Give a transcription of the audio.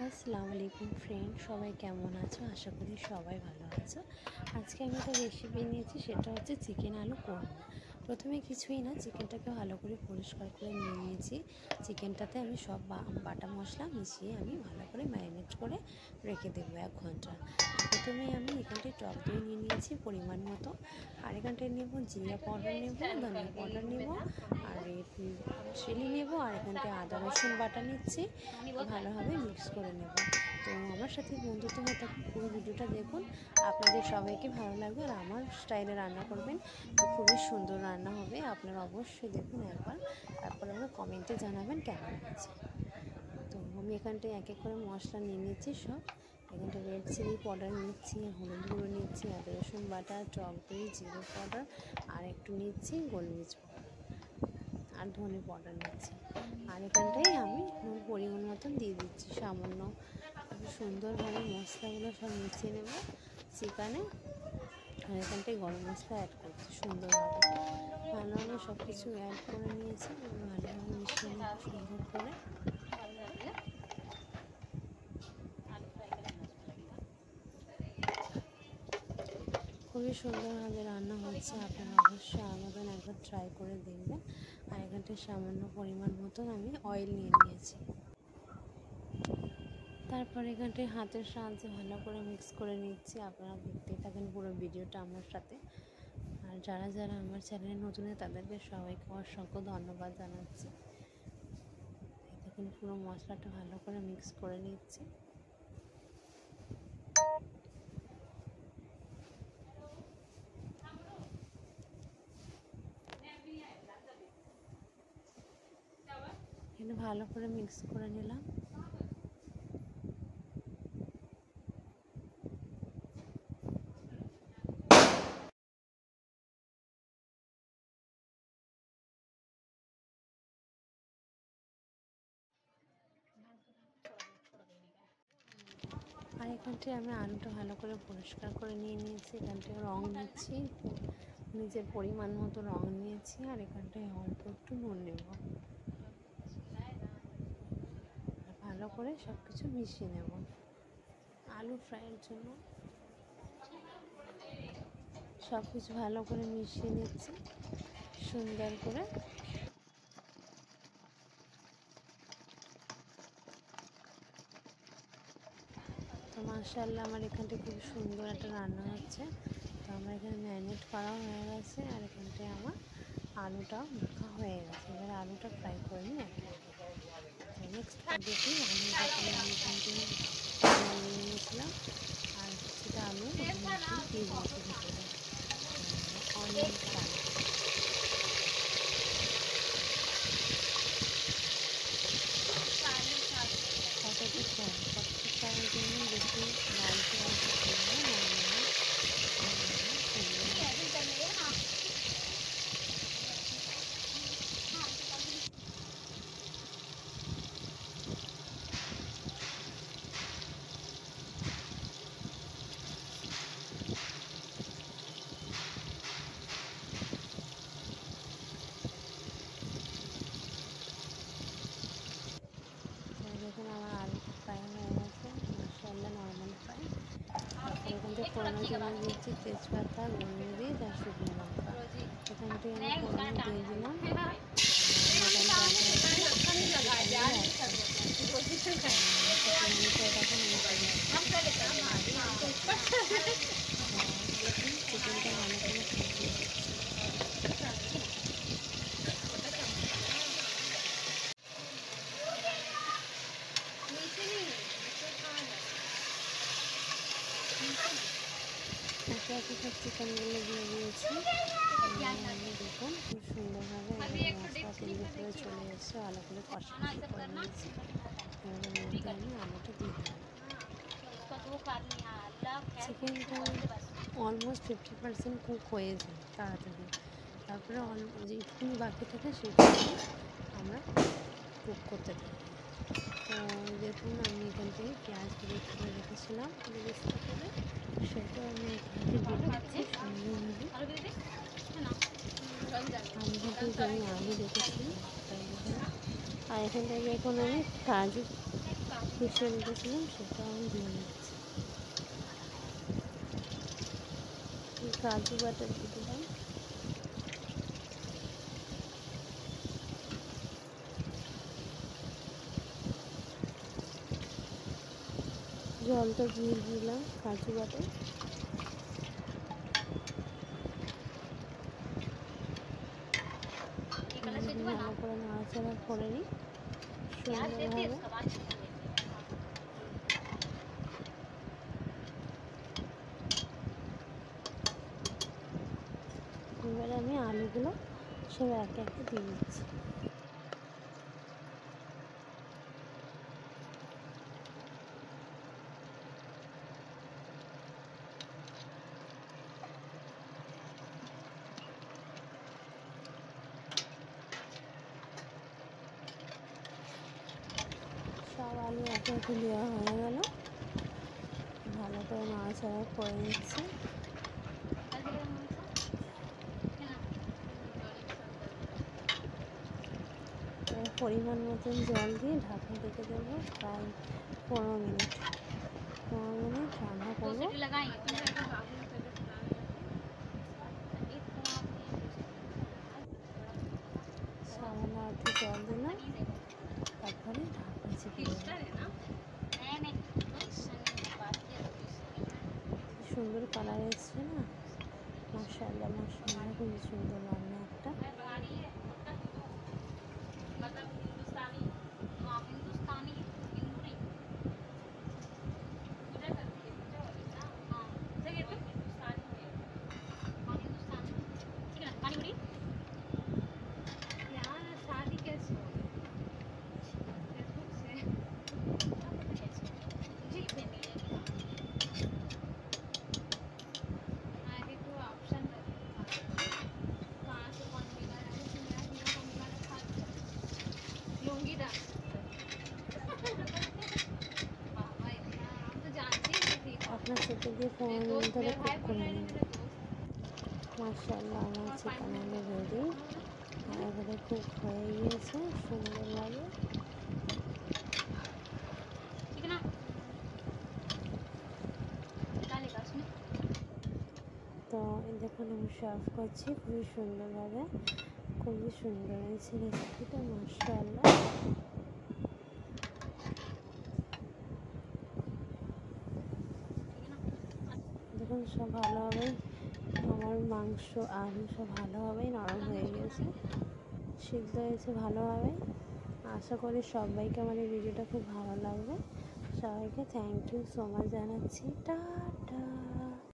আসসালামু আলাইকুম ফ্রেন্ড, সবাই কেমন আছো? আশা করি সবাই ভালো আছো। আজকে আমি একটা রেসিপি নিয়েছি, সেটা হচ্ছে চিকেন আলু কোরমা। প্রথমে কিছুই না, চিকেনটাকে ভালো করে পরিষ্কার করে নিয়ে নিয়েছি। চিকেনটাতে আমি সব বাটা মশলা মিশিয়ে আমি ভালো করে ম্যারিনেট করে রেখে দেবো 1 ঘন্টা। প্রথমে আমি এখানটায় টক দই নিয়ে নিয়েছি পরিমাণ মতো, আর এখানটায় নেব জিরা পাউডার, নেব ধনিয়া পাউডার, নেব আর রেড চিলি নেব, আর এখানটায় আদা রসুন বাটা নিচ্ছি। ভালোভাবে মিক্স করে নেব। তো আমার সাথে বন্ধুত্ব হয়ে থাকুন, পুরো ভিডিওটা দেখুন, আপনাদের সবাইকে ভালো লাগবে। আর আমার স্টাইলে রান্না করবেন, তো খুবই সুন্দর রান্না হবে। আপনারা অবশ্যই দেখুন একবার, তারপর আমরা কমেন্টে জানাবেন কেমন হয়েছে। তো আমি এখানটায় এক এক করে মশলা নিয়ে নিচ্ছি সব। এখানটা রেড চিলি পাউডার নিচ্ছি, হলুদ গুঁড়ো নিচ্ছি, আদা রসুন বাটা, টক দই, জিরে পাউডার, আর একটু নিচ্ছি গোলমরিচ পাউডার, আর ধনে পাউডার নিচ্ছি। আর এখানটায় আমি পরিমাণ মতন দিয়ে দিচ্ছি সামান্য। সুন্দরভাবে মশলাগুলো সব মিশিয়ে নেব চিকেনে। আর এখানটায় গরম মশলা অ্যাড করছি সুন্দরভাবে। ভালোভাবে সব কিছু অ্যাড করে নিয়েছি, ভালোভাবে মিশিয়ে নেব সুন্দর করে। খুবই সুন্দরভাবে রান্না হচ্ছে, আপনারা অবশ্যই আমাদের একবার ট্রাই করে দেখবেন। আর এখানটায় সামান্য পরিমাণ মতন আমি অয়েল নিয়ে নিয়েছি। তারপর এখানটায় হাতের সাহায্যে ভালো করে মিক্স করে নিচ্ছি। আপনারা দেখতে থাকেন পুরো ভিডিওটা আমার সাথে। আর যারা যারা আমার চ্যানেলে নতুন, তাদেরকে সবাইকে অসংখ্য ধন্যবাদ জানাচ্ছি। দেখুন পুরো মশলাটা ভালো করে মিক্স করে নিচ্ছি। এখানে ভালো করে মিক্স করে নিলাম। আর এখানটায় আমি আলুটা ভালো করে পরিষ্কার করে নিয়ে নিয়েছি। এখানটায় রং নিচ্ছি, নিজের পরিমাণ মতো রং নিয়েছি। আর এখানটায় অল্প একটু নুন নেব। ভালো করে সব কিছু মিশিয়ে নেব আলু ফ্রাইয়ের জন্য। সব কিছু ভালো করে মিশিয়ে নিচ্ছি সুন্দর করে। তো মাশাআল্লাহ আমার এখানটা খুব সুন্দর একটা রান্না হচ্ছে। তো আমার এখানে ম্যারিনেট করা হয়ে গেছে, আর এখানটায় আমার আলুটাও মাখা হয়ে গেছে। এবার আলুটা ফ্রাই করে নিই আর কি। নেক্সট পদ্ধতি, আলুটাকে আমি এখানটায় নিয়ে নিয়েছিলাম, আর কিছুটা আলু দিয়ে দিয়েছি ভিতরে অনিয়ন ফ্রাই। পটেটো ফ্রাইয়ের জন্য বেশি লালচে লালচে করবো না, দেখুন আমার আলু ফ্রাই হয়ে গেছে মাশাআল্লাহ, নর্মাল ফ্রাই। তারপরে এখান থেকে ফোড়নের জন্য দিচ্ছি তেজপাতা, গোলমরিচ আর শুকনো লঙ্কা। এখানটায় আমি ফোড়নে দিয়ে দিলাম চিকেনটা ভালো করে ফুটিয়ে একে একে সব চিকেনগুলো দিয়ে দিয়েছি। আমি দেখুন খুব সুন্দরভাবে মশলা তেলের ভিতরে চলে এসেছে, ভালো করে কষাকষি করে নিয়েছি। এবার মধ্যে আমি আলুটা দিয়ে দিলাম। চিকেনটা অলমোস্ট 50% কুক হয়ে যায় তাড়াতাড়ি। তারপরে যে একটুখানি বাকি থাকে সেটা আমরা কুক করতে থাকি। তো দেখুন আমি এখান থেকে পেঁয়াজ গ্রেট করে রেখেছিলাম বেরেস্তা করে, সেটা আমি এখানে দিয়ে দিচ্ছি সুন্দরভাবে। আমি আলু রেখেছি, আর এখান থেকে এখন আমি কাজু মিশিয়ে রেখেছিলাম সেটা আমি দিয়ে নিচ্ছি। কাজু বাটার দিয়ে দিলাম। জলটা দিয়ে দিলাম কাজু বাটার। ভালো করে নাড়াচাড়া করে নিই সুন্দরভাবে। এবারে আমি আলুগুলো সব একে একে দিয়ে দিচ্ছি। সব আলু একে একে দেওয়া হয়ে গেল। ভালো করে নাড়াচাড়া করে নিচ্ছি। পরিমাণ মতন জল দিয়ে ঢাকা রেখে দেবো প্রায় 15 মিনিট। 15 মিনিট রান্না করবো। সামান্য একটু জল দিলাম, তারপরে ঢাকা চেপে দেবো। সুন্দর কালার এসছে না, মাশাআল্লাহ মাশাআল্লাহ, খুবই সুন্দর রান্না একটা। আপনার সাথে দিয়ে 15 মিনিট ধরে কুক করে নেব। মাশাআল্লাহ আমার চিকেন আলু রেডি। এবারে কুক হয়ে গিয়েছে সুন্দরভাবে। তো দেখুন আমি সার্ভ করছি খুবই সুন্দরভাবে। খুবই সুন্দর হয়েছে রেসিপিটা, মাশাআল্লাহ। দেখুন সব ভালোভাবে আমার মাংস আলু সব ভালোভাবেই নরম হয়ে গেছে, সিদ্ধ হয়েছে ভালোভাবে। আশা করি সবাইকে আমার এই ভিডিওটা খুব ভালো লাগবে। সবাইকে থ্যাংক ইউ সো মাচ জানাচ্ছি। টাটা।